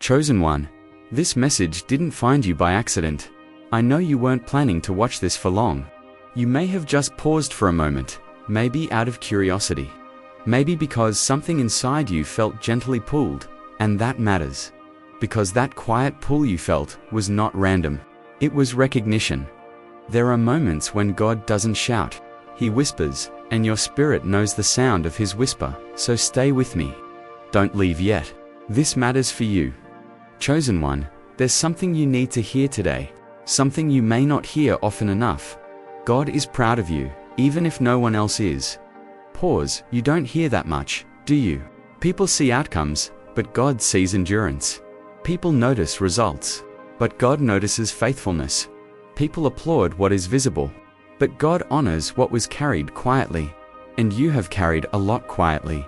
Chosen one, this message didn't find you by accident. I know you weren't planning to watch this for long. You may have just paused for a moment, maybe out of curiosity. Maybe because something inside you felt gently pulled, and that matters. Because that quiet pull you felt was not random. It was recognition. There are moments when God doesn't shout. He whispers, and your spirit knows the sound of his whisper, so stay with me. Don't leave yet. This matters for you. Chosen one, there's something you need to hear today. Something you may not hear often enough. God is proud of you, even if no one else is. Pause, you don't hear that much, do you? People see outcomes, but God sees endurance. People notice results, but God notices faithfulness. People applaud what is visible, but God honors what was carried quietly. And you have carried a lot quietly.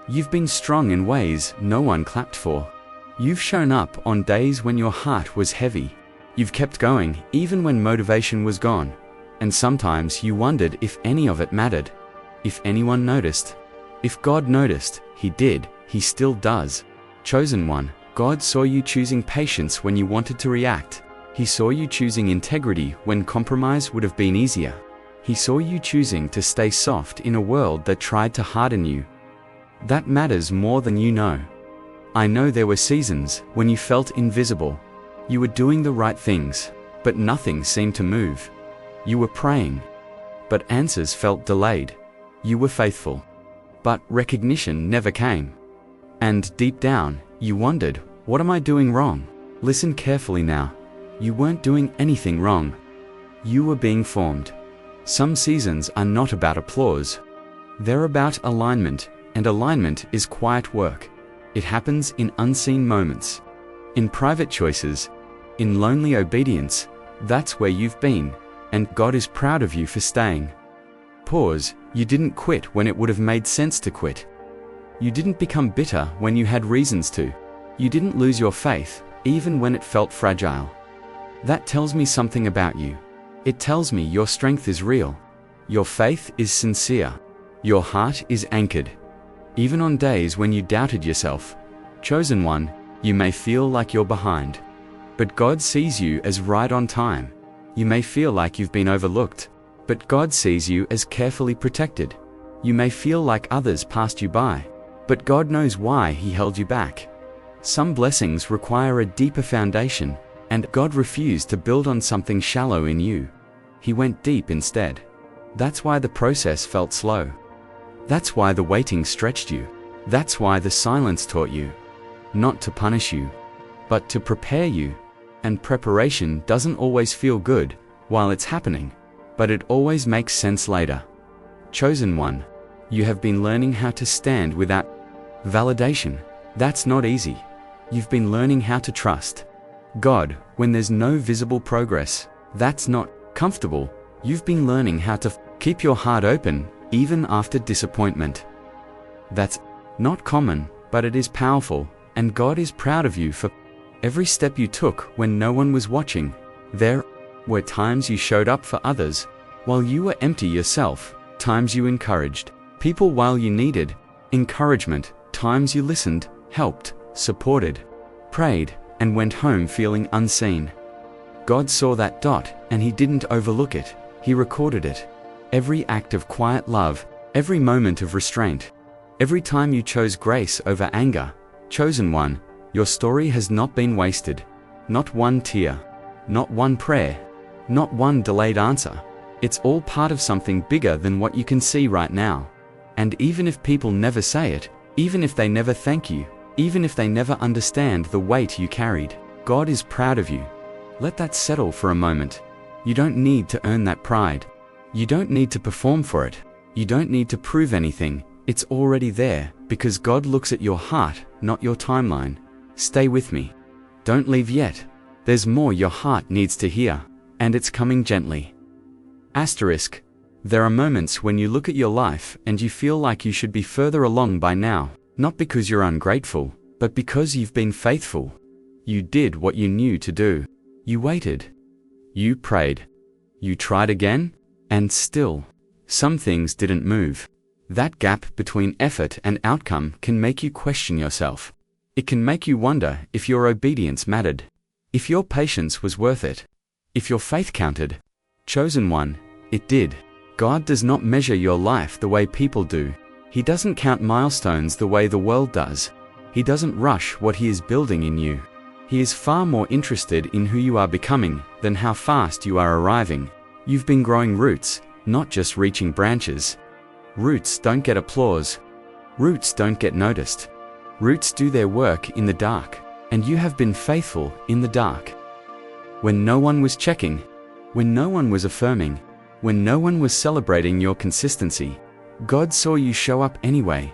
You've been strong in ways no one clapped for. You've shown up on days when your heart was heavy. You've kept going even when motivation was gone. And sometimes you wondered if any of it mattered. If anyone noticed. If God noticed, he did, he still does. Chosen one, God saw you choosing patience when you wanted to react. He saw you choosing integrity when compromise would have been easier. He saw you choosing to stay soft in a world that tried to harden you. That matters more than you know. I know there were seasons when you felt invisible. You were doing the right things, but nothing seemed to move. You were praying, but answers felt delayed. You were faithful, but recognition never came. And deep down, you wondered, what am I doing wrong? Listen carefully now. You weren't doing anything wrong. You were being formed. Some seasons are not about applause. They're about alignment, and alignment is quiet work. It happens in unseen moments, in private choices, in lonely obedience. That's where you've been, and God is proud of you for staying. Pause, you didn't quit when it would have made sense to quit. You didn't become bitter when you had reasons to. You didn't lose your faith, even when it felt fragile. That tells me something about you. It tells me your strength is real. Your faith is sincere. Your heart is anchored. Even on days when you doubted yourself. Chosen one, you may feel like you're behind. But God sees you as right on time. You may feel like you've been overlooked. But God sees you as carefully protected. You may feel like others passed you by. But God knows why he held you back. Some blessings require a deeper foundation, and God refused to build on something shallow in you. He went deep instead. That's why the process felt slow. That's why the waiting stretched you. That's why the silence taught you. Not to punish you, but to prepare you. And preparation doesn't always feel good while it's happening, but it always makes sense later. Chosen one, you have been learning how to stand without validation. That's not easy. You've been learning how to trust God when there's no visible progress. That's not comfortable. You've been learning how to keep your heart open even after disappointment. That's not common, but it is powerful, and God is proud of you for every step you took when no one was watching. There were times you showed up for others while you were empty yourself, times you encouraged people while you needed encouragement, times you listened, helped, supported, prayed, and went home feeling unseen. God saw that dot, and he didn't overlook it. He recorded it. Every act of quiet love, every moment of restraint, every time you chose grace over anger. Chosen one, your story has not been wasted. Not one tear, not one prayer, not one delayed answer. It's all part of something bigger than what you can see right now. And even if people never say it, even if they never thank you, even if they never understand the weight you carried, God is proud of you. Let that settle for a moment. You don't need to earn that pride. You don't need to perform for it. You don't need to prove anything. It's already there, because God looks at your heart, not your timeline. Stay with me. Don't leave yet. There's more your heart needs to hear, and it's coming gently. Asterisk. There are moments when you look at your life and you feel like you should be further along by now, not because you're ungrateful, but because you've been faithful. You did what you knew to do. You waited. You prayed. You tried again, and still, some things didn't move. That gap between effort and outcome can make you question yourself. It can make you wonder if your obedience mattered, if your patience was worth it, if your faith counted. Chosen one, it did. God does not measure your life the way people do. He doesn't count milestones the way the world does. He doesn't rush what He is building in you. He is far more interested in who you are becoming than how fast you are arriving. You've been growing roots, not just reaching branches. Roots don't get applause. Roots don't get noticed. Roots do their work in the dark, and you have been faithful in the dark. When no one was checking, when no one was affirming, when no one was celebrating your consistency, God saw you show up anyway.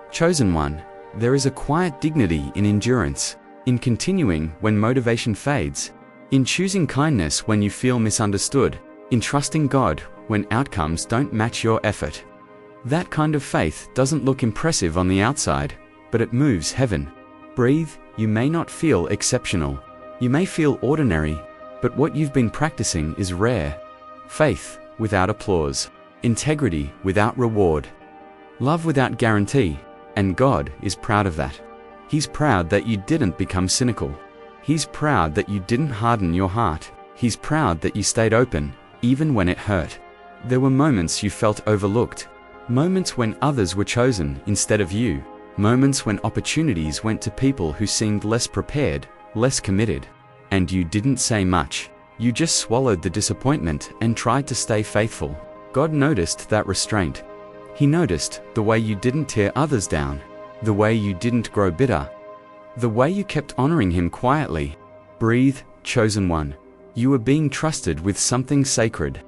Chosen one, there is a quiet dignity in endurance, in continuing when motivation fades, in choosing kindness when you feel misunderstood, in trusting God when outcomes don't match your effort. That kind of faith doesn't look impressive on the outside, but it moves heaven. Breathe, you may not feel exceptional. You may feel ordinary, but what you've been practicing is rare. Faith without applause, integrity without reward, love without guarantee, and God is proud of that. He's proud that you didn't become cynical. He's proud that you didn't harden your heart. He's proud that you stayed open, even when it hurt. There were moments you felt overlooked, moments when others were chosen instead of you, moments when opportunities went to people who seemed less prepared, less committed. And you didn't say much. You just swallowed the disappointment and tried to stay faithful. God noticed that restraint. He noticed the way you didn't tear others down, the way you didn't grow bitter, the way you kept honoring Him quietly. Breathe, chosen one. You were being trusted with something sacred.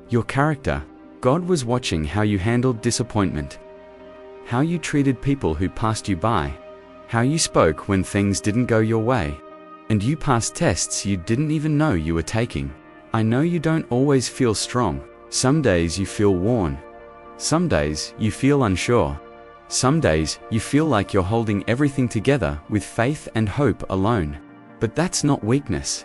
Your character. God was watching how you handled disappointment, how you treated people who passed you by, how you spoke when things didn't go your way, and you passed tests you didn't even know you were taking. I know you don't always feel strong. Some days you feel worn. Some days you feel unsure. Some days you feel like you're holding everything together with faith and hope alone. But that's not weakness.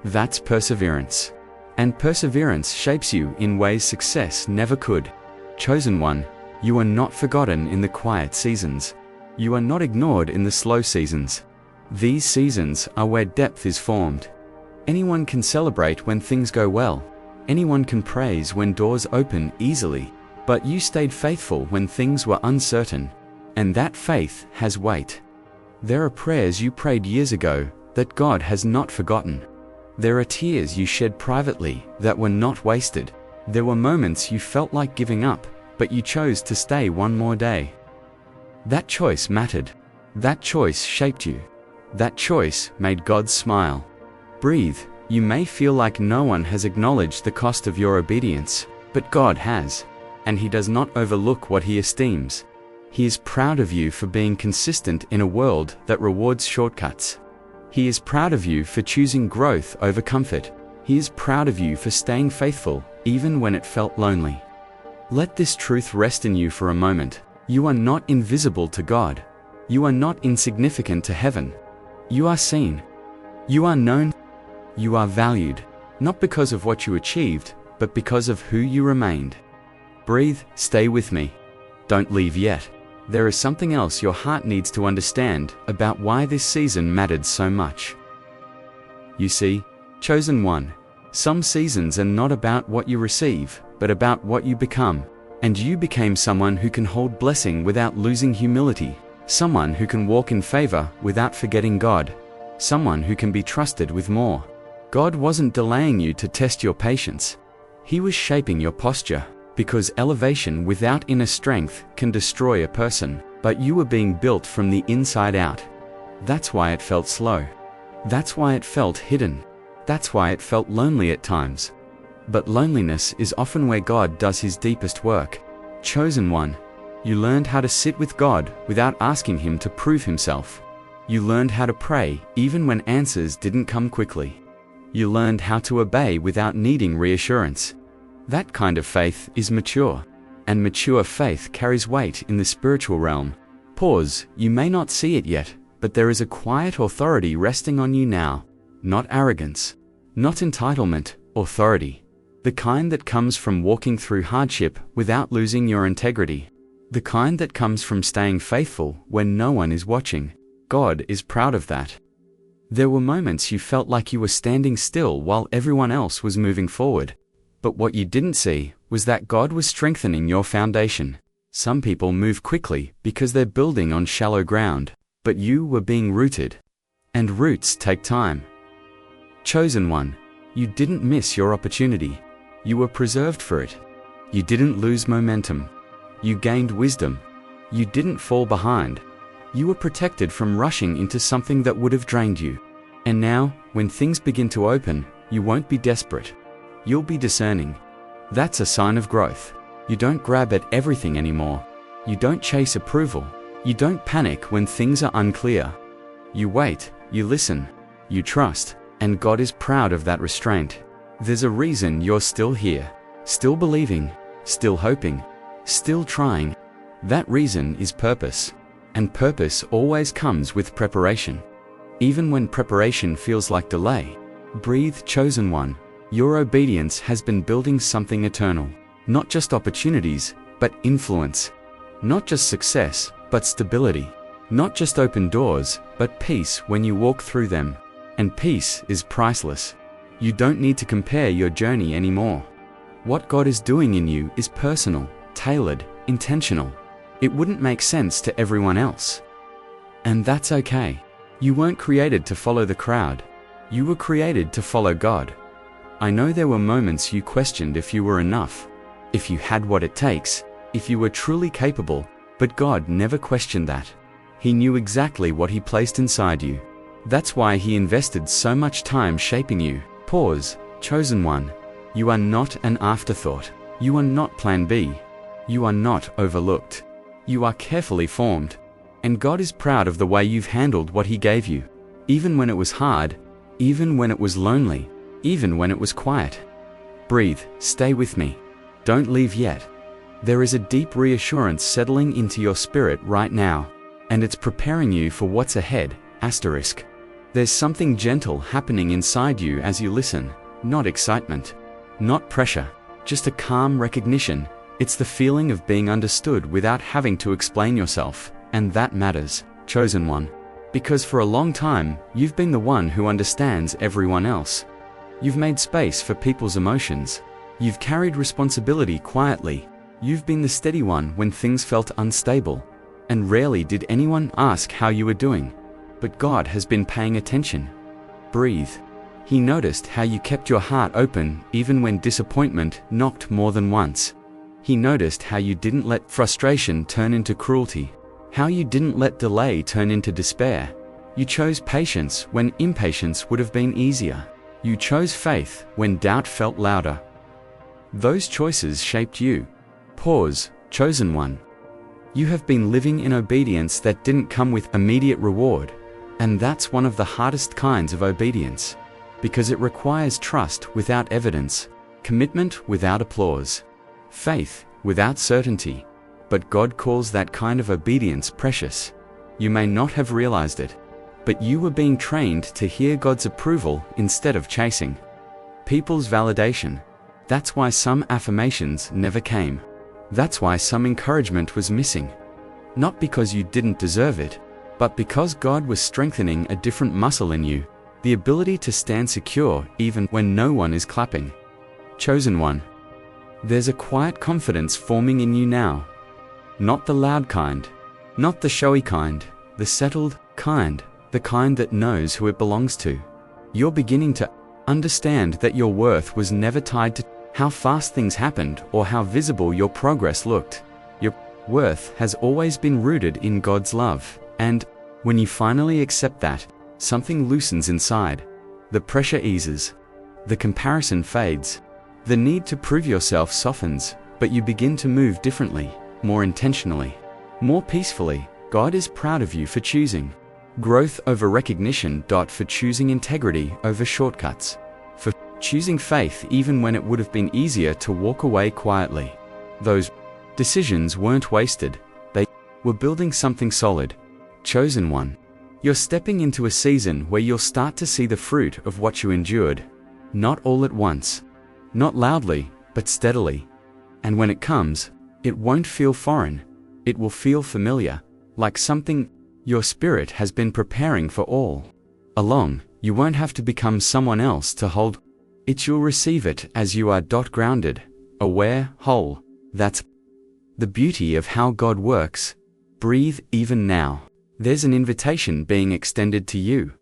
That's perseverance. And perseverance shapes you in ways success never could. Chosen one, you are not forgotten in the quiet seasons. You are not ignored in the slow seasons. These seasons are where depth is formed. Anyone can celebrate when things go well. Anyone can praise when doors open easily. But you stayed faithful when things were uncertain. And that faith has weight. There are prayers you prayed years ago that God has not forgotten. There are tears you shed privately that were not wasted. There were moments you felt like giving up, but you chose to stay one more day. That choice mattered. That choice shaped you. That choice made God smile. Breathe. You may feel like no one has acknowledged the cost of your obedience, but God has. And He does not overlook what He esteems. He is proud of you for being consistent in a world that rewards shortcuts. He is proud of you for choosing growth over comfort. He is proud of you for staying faithful, even when it felt lonely. Let this truth rest in you for a moment. You are not invisible to God. You are not insignificant to heaven. You are seen. You are known. You are valued, not because of what you achieved, but because of who you remained. Breathe, stay with me. Don't leave yet. There is something else your heart needs to understand about why this season mattered so much. You see, chosen one, some seasons are not about what you receive, but about what you become. And you became someone who can hold blessing without losing humility, someone who can walk in favor without forgetting God, someone who can be trusted with more. God wasn't delaying you to test your patience. He was shaping your posture. Because elevation without inner strength can destroy a person, but you were being built from the inside out. That's why it felt slow. That's why it felt hidden. That's why it felt lonely at times. But loneliness is often where God does His deepest work. Chosen one, you learned how to sit with God without asking Him to prove Himself. You learned how to pray even when answers didn't come quickly. You learned how to obey without needing reassurance. That kind of faith is mature, and mature faith carries weight in the spiritual realm. Pause, you may not see it yet, but there is a quiet authority resting on you now. Not arrogance, not entitlement, authority. The kind that comes from walking through hardship without losing your integrity. The kind that comes from staying faithful when no one is watching. God is proud of that. There were moments you felt like you were standing still while everyone else was moving forward. But what you didn't see was that God was strengthening your foundation. Some people move quickly because they're building on shallow ground, but you were being rooted. And roots take time. Chosen one, you didn't miss your opportunity. You were preserved for it. You didn't lose momentum. You gained wisdom. You didn't fall behind. You were protected from rushing into something that would have drained you. And now, when things begin to open, you won't be desperate. You'll be discerning. That's a sign of growth. You don't grab at everything anymore. You don't chase approval. You don't panic when things are unclear. You wait, you listen, you trust, and God is proud of that restraint. There's a reason you're still here, still believing, still hoping, still trying. That reason is purpose. And purpose always comes with preparation. Even when preparation feels like delay, breathe, chosen one. Your obedience has been building something eternal. Not just opportunities, but influence. Not just success, but stability. Not just open doors, but peace when you walk through them. And peace is priceless. You don't need to compare your journey anymore. What God is doing in you is personal, tailored, intentional. It wouldn't make sense to everyone else. And that's okay. You weren't created to follow the crowd. You were created to follow God. I know there were moments you questioned if you were enough, if you had what it takes, if you were truly capable, but God never questioned that. He knew exactly what He placed inside you. That's why He invested so much time shaping you. Pause, chosen one. You are not an afterthought. You are not plan B. You are not overlooked. You are carefully formed. And God is proud of the way you've handled what He gave you. Even when it was hard, even when it was lonely, even when it was quiet. Breathe, stay with me. Don't leave yet. There is a deep reassurance settling into your spirit right now, and it's preparing you for what's ahead. Asterisk. There's something gentle happening inside you as you listen. Not excitement, not pressure, just a calm recognition. It's the feeling of being understood without having to explain yourself, and that matters, chosen one. Because for a long time, you've been the one who understands everyone else. You've made space for people's emotions. You've carried responsibility quietly. You've been the steady one when things felt unstable. And rarely did anyone ask how you were doing. But God has been paying attention. Breathe. He noticed how you kept your heart open even when disappointment knocked more than once. He noticed how you didn't let frustration turn into cruelty. How you didn't let delay turn into despair. You chose patience when impatience would have been easier. You chose faith when doubt felt louder. Those choices shaped you. Pause, chosen one. You have been living in obedience that didn't come with immediate reward. And that's one of the hardest kinds of obedience. Because it requires trust without evidence, commitment without applause, faith without certainty. But God calls that kind of obedience precious. You may not have realized it, but you were being trained to hear God's approval instead of chasing people's validation. That's why some affirmations never came. That's why some encouragement was missing. Not because you didn't deserve it, but because God was strengthening a different muscle in you, the ability to stand secure even when no one is clapping. Chosen one. There's a quiet confidence forming in you now. Not the loud kind, not the showy kind, the settled kind, the kind that knows who it belongs to. You're beginning to understand that your worth was never tied to how fast things happened or how visible your progress looked. Your worth has always been rooted in God's love, and when you finally accept that, something loosens inside. The pressure eases. The comparison fades. The need to prove yourself softens, but you begin to move differently, more intentionally, more peacefully. God is proud of you for choosing growth over recognition. For choosing integrity over shortcuts. For choosing faith even when it would have been easier to walk away quietly. Those decisions weren't wasted. They were building something solid. Chosen one. You're stepping into a season where you'll start to see the fruit of what you endured. Not all at once. Not loudly, but steadily. And when it comes, it won't feel foreign. It will feel familiar, like something Your spirit has been preparing for all along. You won't have to become someone else to hold it. You'll receive it as you are. Grounded, aware, whole. That's the beauty of how God works. Breathe even now. There's an invitation being extended to you.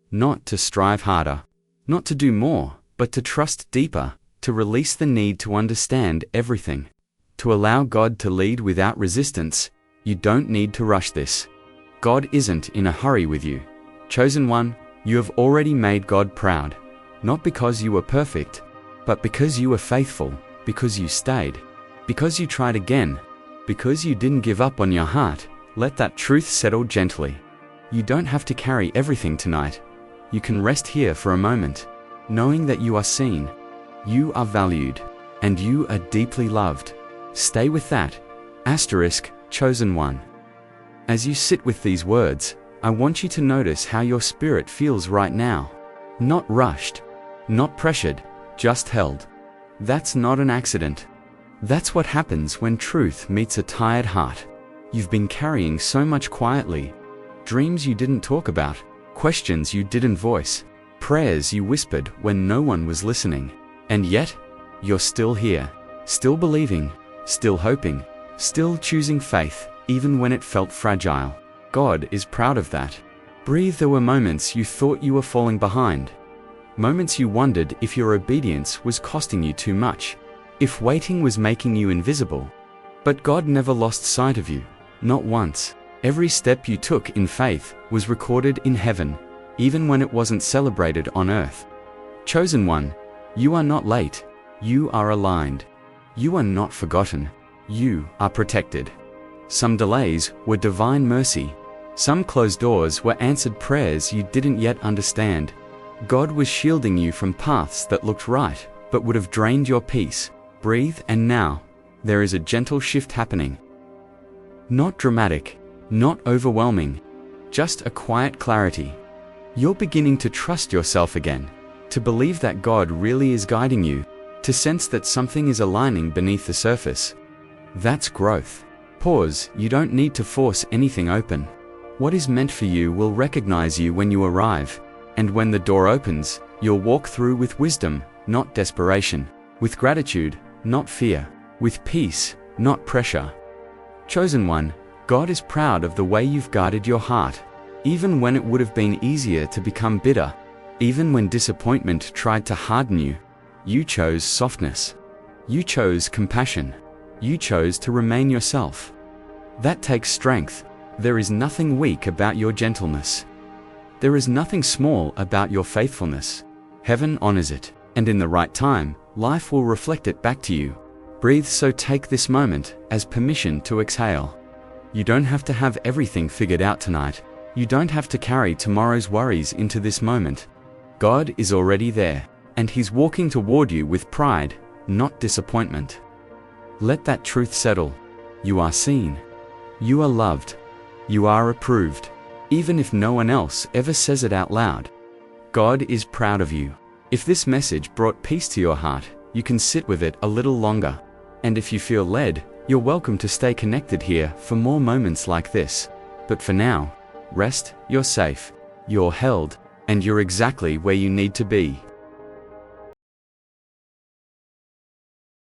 Not to strive harder, not to do more, but to trust deeper, to release the need to understand everything, to allow God to lead without resistance. You don't need to rush this. God isn't in a hurry with you. Chosen one, you have already made God proud, not because you were perfect, but because you were faithful, because you stayed, because you tried again, because you didn't give up on your heart. Let that truth settle gently. You don't have to carry everything tonight. You can rest here for a moment, knowing that you are seen, you are valued, and you are deeply loved. Stay with that. Chosen one. As you sit with these words, I want you to notice how your spirit feels right now. Not rushed, not pressured, just held. That's not an accident. That's what happens when truth meets a tired heart. You've been carrying so much quietly. Dreams you didn't talk about, questions you didn't voice, prayers you whispered when no one was listening. And yet, you're still here, still believing, still hoping, still choosing faith, even when it felt fragile. God is proud of that. Breathe. There were moments you thought you were falling behind. Moments you wondered if your obedience was costing you too much, if waiting was making you invisible. But God never lost sight of you, not once. Every step you took in faith was recorded in heaven, even when it wasn't celebrated on earth. Chosen one, you are not late. You are aligned. You are not forgotten. You are protected. Some delays were divine mercy. Some closed doors were answered prayers you didn't yet understand. God was shielding you from paths that looked right, but would have drained your peace. Breathe, and now, there is a gentle shift happening. Not dramatic, not overwhelming, just a quiet clarity. You're beginning to trust yourself again, to believe that God really is guiding you, to sense that something is aligning beneath the surface. That's growth. Pause. You don't need to force anything open. What is meant for you will recognize you when you arrive, and when the door opens, you'll walk through with wisdom, not desperation, with gratitude, not fear, with peace, not pressure. Chosen one, God is proud of the way you've guarded your heart, even when it would have been easier to become bitter, even when disappointment tried to harden you. You chose softness. You chose compassion. You chose to remain yourself. That takes strength. There is nothing weak about your gentleness. There is nothing small about your faithfulness. Heaven honors it, and in the right time, life will reflect it back to you. Breathe. So take this moment as permission to exhale. You don't have to have everything figured out tonight. You don't have to carry tomorrow's worries into this moment. God is already there, and He's walking toward you with pride, not disappointment. Let that truth settle. You are seen. You are loved. You are approved, even if no one else ever says it out loud. God is proud of you. If this message brought peace to your heart, you can sit with it a little longer. And if you feel led, you're welcome to stay connected here for more moments like this. But for now, rest. You're safe, you're held, and you're exactly where you need to be.